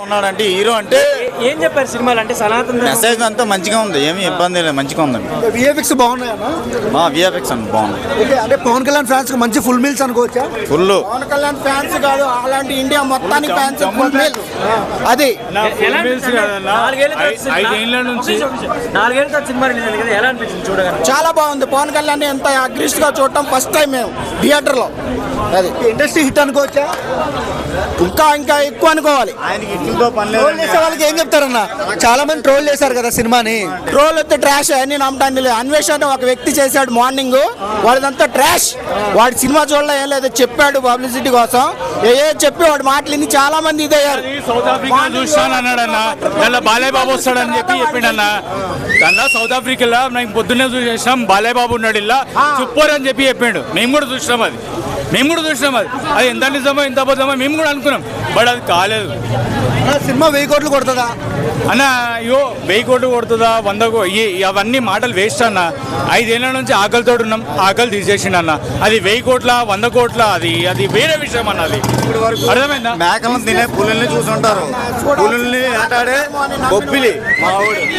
ఉన్నాడంటే హీరో అంటే ఏం చెప్పారు సినిమాలు అంటే సనాతన మెసేజ్ అంతా మంచిగా ఉంది, ఏమి ఇబ్బంది లేదు, మంచిగా ఉందండి. విఎఫ్ఎక్స్ బాగున్నాయన్నా. మా విఎఫ్ఎక్స్ అండి బాగుంది. ఓకే, అంటే పవన్ కళ్యాణ్ ఫ్యాన్స్ మంచి ఫుల్ మీల్స్ అనుకోవచ్చా? ఫుల్ పవన్ కళ్యాణ్ ఫ్యాన్స్ కాదు, అలాంటి ఇండియా మొత్తానికి ఫ్యాన్స్ ఫుల్ మీల్. అది నాలుగేళ్ళతో సినిమా రిలీజ్ అయింది కదా, ఎలా అనిపించింది చూడగానే? చాలా బాగుంది. పవన్ కళ్యాణ్ ఎంత అగ్రిస్ట్ గా చూడటం ఫస్ట్ టైం మేము థియేటర్ లో. అది ఇండస్ట్రీ హిట్ అనుకోవచ్చా? ఇంకా ఎక్కువ అనుకోవాలి. ఆయనకి ఇంట్లో పని ట్రోల్ లేదు. చేసే వాళ్ళకి ఏం చెప్తారన్నా? చాలా మంది ట్రోల్ చేశారు కదా సినిమాని. ట్రోల్ వస్తే ట్రాష్ అని నమ్మటానికి లేదు. అన్వేషణ ఒక వ్యక్తి చేశాడు మార్నింగ్, వాడిదంతా ట్రాష్. వాడి సినిమా చూడలే ఏం లేదు, చెప్పాడు పబ్లిసిటీ కోసం చెప్పి వాడి మాటలు విని చాలా మంది ఇదయ్యారు. సౌత్ ఆఫ్రికా చూస్తాను అన్నాడన్న, దానిలో బాలయ్య బాబు వస్తాడని చెప్పి చెప్పిండన్న. దానిలో సౌత్ ఆఫ్రికాలో మేము పొద్దున్నే చూసేసాం, బాలయ్య బాబు ఉన్నాడు ఇలా సూపర్ అని చెప్పి చెప్పిండు. మేము కూడా చూసినాం అది, అది ఎంత నిజమో ఎంత అబద్ధమో మేము కూడా అనుకున్నాం, బట్ అది కాలేదు సినిమా 1000 కోట్లు కొడుతుందా అన్న. అయ్యో 1000 కోట్లు కొడుతుందా, 100 అవన్నీ మాటలు వేస్ట్ అన్న. 5 ఏళ్ల నుంచి ఆకలితో ఉన్నాం, ఆకలి తీసేసిండు అన్న. అది 1000 కోట్ల 100 కోట్ల అది వేరే విషయం అన్న. అది అర్థమైందా? మేకలను తినే పులుల్ని చూసుంటారు, పులుల్ని ఆటాడే బొబ్బిలి మా వాడు.